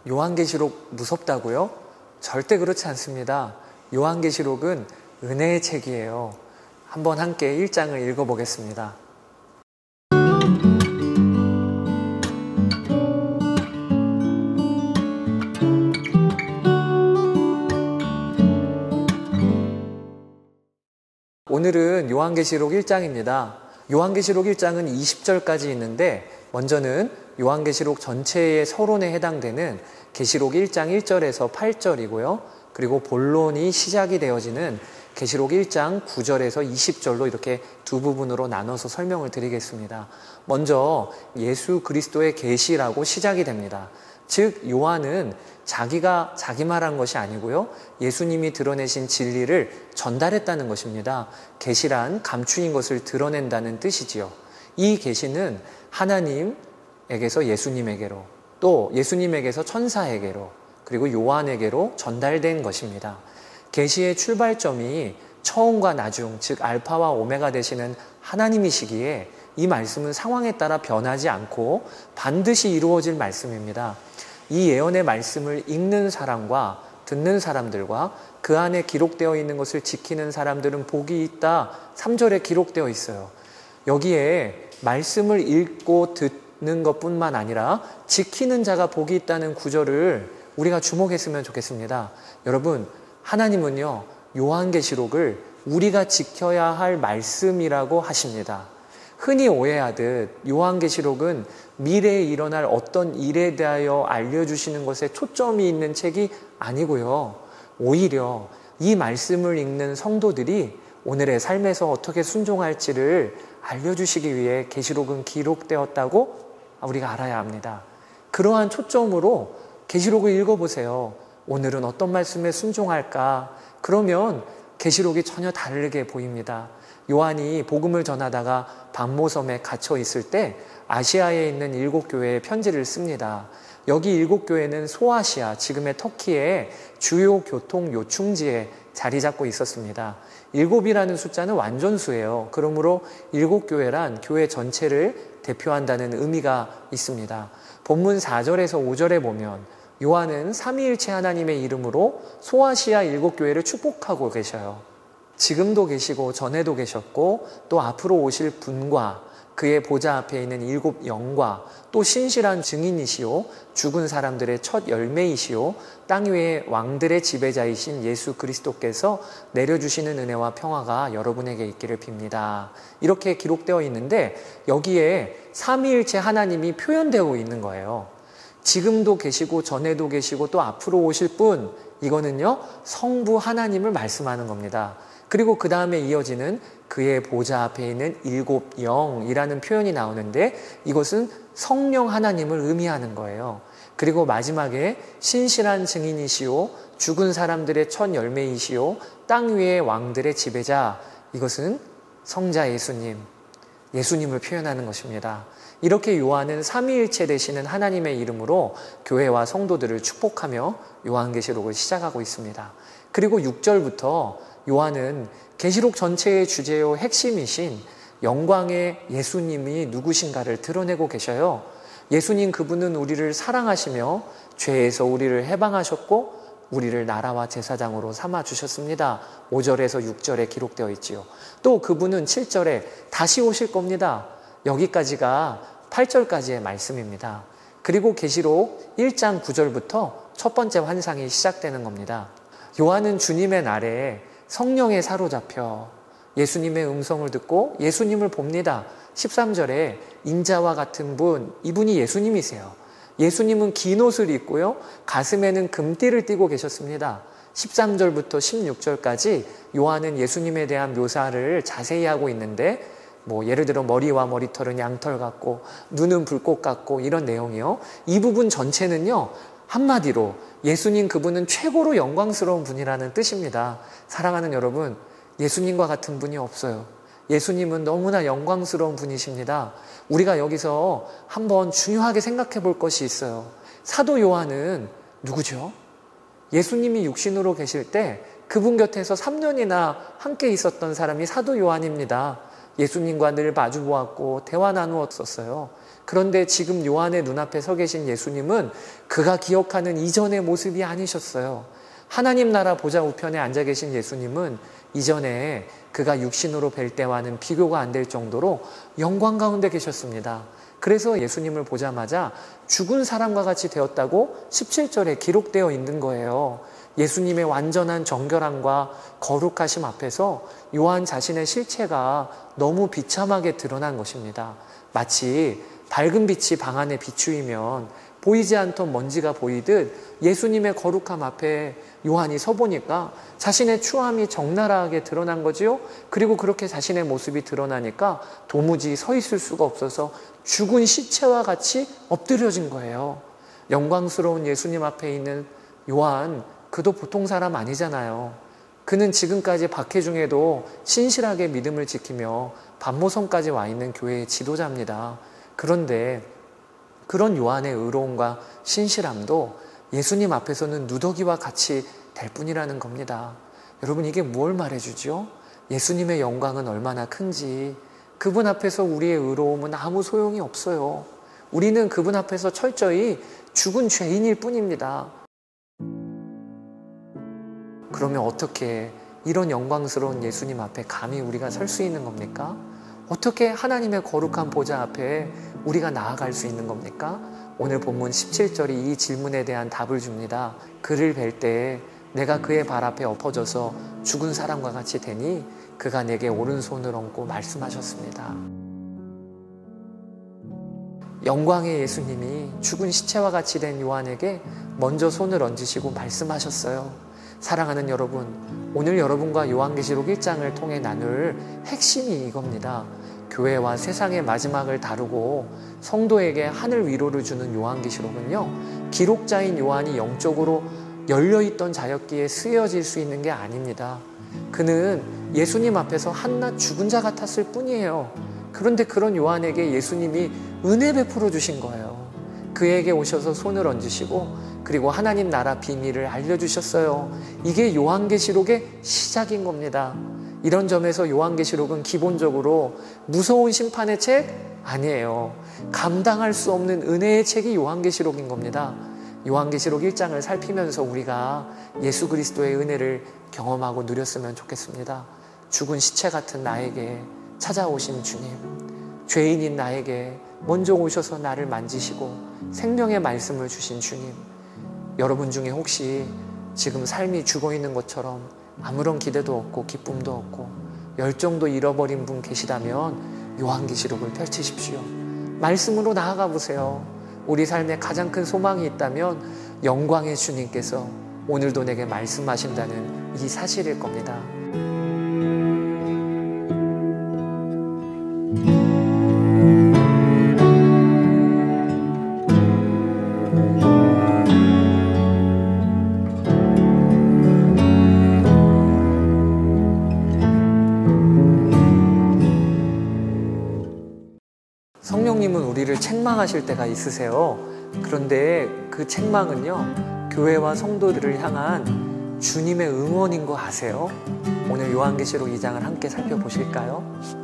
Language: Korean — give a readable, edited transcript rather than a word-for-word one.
요한계시록 무섭다고요? 절대 그렇지 않습니다. 요한계시록은 은혜의 책이에요. 한번 함께 1장을 읽어보겠습니다. 오늘은 요한계시록 1장입니다. 요한계시록 1장은 20절까지 있는데 먼저는 요한계시록 전체의 서론에 해당되는 계시록 1장 1절에서 8절이고요. 그리고 본론이 시작이 되어지는 계시록 1장 9절에서 20절로 이렇게 두 부분으로 나눠서 설명을 드리겠습니다. 먼저 예수 그리스도의 계시라고 시작이 됩니다. 즉 요한은 자기가 자기 말한 것이 아니고요. 예수님이 드러내신 진리를 전달했다는 것입니다. 계시란 감추인 것을 드러낸다는 뜻이지요. 이 계시는 하나님에게서 예수님에게로, 또 예수님에게서 천사에게로, 그리고 요한에게로 전달된 것입니다. 계시의 출발점이 처음과 나중, 즉 알파와 오메가 되시는 하나님이시기에 이 말씀은 상황에 따라 변하지 않고 반드시 이루어질 말씀입니다. 이 예언의 말씀을 읽는 사람과 듣는 사람들과 그 안에 기록되어 있는 것을 지키는 사람들은 복이 있다. 3절에 기록되어 있어요. 여기에 말씀을 읽고 듣는 것뿐만 아니라 지키는 자가 복이 있다는 구절을 우리가 주목했으면 좋겠습니다. 여러분, 하나님은요, 요한계시록을 우리가 지켜야 할 말씀이라고 하십니다. 흔히 오해하듯 요한계시록은 미래에 일어날 어떤 일에 대하여 알려주시는 것에 초점이 있는 책이 아니고요. 오히려 이 말씀을 읽는 성도들이 오늘의 삶에서 어떻게 순종할지를 알려주시기 위해 계시록은 기록되었다고 우리가 알아야 합니다. 그러한 초점으로 계시록을 읽어보세요. 오늘은 어떤 말씀에 순종할까? 그러면 계시록이 전혀 다르게 보입니다. 요한이 복음을 전하다가 반모섬에 갇혀 있을 때 아시아에 있는 7교회에 편지를 씁니다. 여기 7교회는 소아시아, 지금의 터키의 주요 교통 요충지에 자리 잡고 있었습니다. 7이라는 숫자는 완전수예요. 그러므로 7교회란 교회 전체를 대표한다는 의미가 있습니다. 본문 4절에서 5절에 보면 요한은 삼위일체 하나님의 이름으로 소아시아 7교회를 축복하고 계셔요. 지금도 계시고 전에도 계셨고 또 앞으로 오실 분과 그의 보좌 앞에 있는 7 영과 또 신실한 증인이시오 죽은 사람들의 첫 열매이시오 땅 위의 왕들의 지배자이신 예수 그리스도께서 내려주시는 은혜와 평화가 여러분에게 있기를 빕니다. 이렇게 기록되어 있는데 여기에 삼위일체 하나님이 표현되어 있는 거예요. 지금도 계시고 전에도 계시고 또 앞으로 오실 분, 이거는요 성부 하나님을 말씀하는 겁니다. 그리고 그 다음에 이어지는 그의 보좌 앞에 있는 7 영이라는 표현이 나오는데 이것은 성령 하나님을 의미하는 거예요. 그리고 마지막에 신실한 증인이시오 죽은 사람들의 첫 열매이시오 땅 위의 왕들의 지배자, 이것은 성자 예수님을 표현하는 것입니다. 이렇게 요한은 삼위일체 되시는 하나님의 이름으로 교회와 성도들을 축복하며 요한계시록을 시작하고 있습니다. 그리고 6절부터 요한은 계시록 전체의 주제요 핵심이신 영광의 예수님이 누구신가를 드러내고 계셔요. 예수님 그분은 우리를 사랑하시며 죄에서 우리를 해방하셨고 우리를 나라와 제사장으로 삼아주셨습니다. 5절에서 6절에 기록되어 있지요. 또 그분은 7절에 다시 오실 겁니다. 여기까지가 8절까지의 말씀입니다. 그리고 계시록 1장 9절부터 첫 번째 환상이 시작되는 겁니다. 요한은 주님의 날에 성령에 사로잡혀 예수님의 음성을 듣고 예수님을 봅니다. 13절에 인자와 같은 분, 이분이 예수님이세요. 예수님은 긴 옷을 입고요. 가슴에는 금띠를 띠고 계셨습니다. 13절부터 16절까지 요한은 예수님에 대한 묘사를 자세히 하고 있는데 예를 들어 머리와 머리털은 양털 같고 눈은 불꽃 같고 이런 내용이요. 이 부분 전체는요. 한마디로 예수님 그분은 최고로 영광스러운 분이라는 뜻입니다. 사랑하는 여러분, 예수님과 같은 분이 없어요. 예수님은 너무나 영광스러운 분이십니다. 우리가 여기서 한번 중요하게 생각해 볼 것이 있어요. 사도 요한은 누구죠? 예수님이 육신으로 계실 때 그분 곁에서 3년이나 함께 있었던 사람이 사도 요한입니다. 예수님과 늘 마주 보았고 대화 나누었었어요. 그런데 지금 요한의 눈앞에 서 계신 예수님은 그가 기억하는 이전의 모습이 아니셨어요. 하나님 나라 보좌 우편에 앉아 계신 예수님은 이전에 그가 육신으로 뵐 때와는 비교가 안 될 정도로 영광 가운데 계셨습니다. 그래서 예수님을 보자마자 죽은 사람과 같이 되었다고 17절에 기록되어 있는 거예요. 예수님의 완전한 정결함과 거룩하심 앞에서 요한 자신의 실체가 너무 비참하게 드러난 것입니다. 마치 밝은 빛이 방 안에 비추이면 보이지 않던 먼지가 보이듯 예수님의 거룩함 앞에 요한이 서보니까 자신의 추함이 적나라하게 드러난 거지요. 그리고 그렇게 자신의 모습이 드러나니까 도무지 서 있을 수가 없어서 죽은 시체와 같이 엎드려진 거예요. 영광스러운 예수님 앞에 있는 요한, 그도 보통 사람 아니잖아요. 그는 지금까지 박해 중에도 신실하게 믿음을 지키며 반모성까지 와 있는 교회의 지도자입니다. 그런데 그런 요한의 의로움과 신실함도 예수님 앞에서는 누더기와 같이 될 뿐이라는 겁니다. 여러분, 이게 뭘 말해주죠? 예수님의 영광은 얼마나 큰지, 그분 앞에서 우리의 의로움은 아무 소용이 없어요. 우리는 그분 앞에서 철저히 죽은 죄인일 뿐입니다. 그러면 어떻게 이런 영광스러운 예수님 앞에 감히 우리가 설 수 있는 겁니까? 어떻게 하나님의 거룩한 보좌 앞에 우리가 나아갈 수 있는 겁니까? 오늘 본문 17절이 이 질문에 대한 답을 줍니다. 그를 뵐 때 내가 그의 발 앞에 엎어져서 죽은 사람과 같이 되니 그가 내게 오른손을 얹고 말씀하셨습니다. 영광의 예수님이 죽은 시체와 같이 된 요한에게 먼저 손을 얹으시고 말씀하셨어요. 사랑하는 여러분, 오늘 여러분과 요한계시록 1장을 통해 나눌 핵심이 이겁니다. 교회와 세상의 마지막을 다루고 성도에게 하늘 위로를 주는 요한계시록은요, 기록자인 요한이 영적으로 열려있던 자였기에 쓰여질 수 있는 게 아닙니다. 그는 예수님 앞에서 한낱 죽은 자 같았을 뿐이에요. 그런데 그런 요한에게 예수님이 은혜 베풀어 주신 거예요. 그에게 오셔서 손을 얹으시고 그리고 하나님 나라 비밀을 알려주셨어요. 이게 요한계시록의 시작인 겁니다. 이런 점에서 요한계시록은 기본적으로 무서운 심판의 책 아니에요. 감당할 수 없는 은혜의 책이 요한계시록인 겁니다. 요한계시록 1장을 살피면서 우리가 예수 그리스도의 은혜를 경험하고 누렸으면 좋겠습니다. 죽은 시체 같은 나에게 찾아오신 주님, 죄인인 나에게 먼저 오셔서 나를 만지시고 생명의 말씀을 주신 주님, 여러분 중에 혹시 지금 삶이 죽어있는 것처럼 아무런 기대도 없고 기쁨도 없고 열정도 잃어버린 분 계시다면 요한계시록을 펼치십시오. 말씀으로 나아가 보세요. 우리 삶에 가장 큰 소망이 있다면 영광의 주님께서 오늘도 내게 말씀하신다는 이 사실일 겁니다. 성령님은 우리를 책망하실 때가 있으세요. 그런데 그 책망은요, 교회와 성도들을 향한 주님의 응원인 거 아세요? 오늘 요한계시록 2장을 함께 살펴보실까요?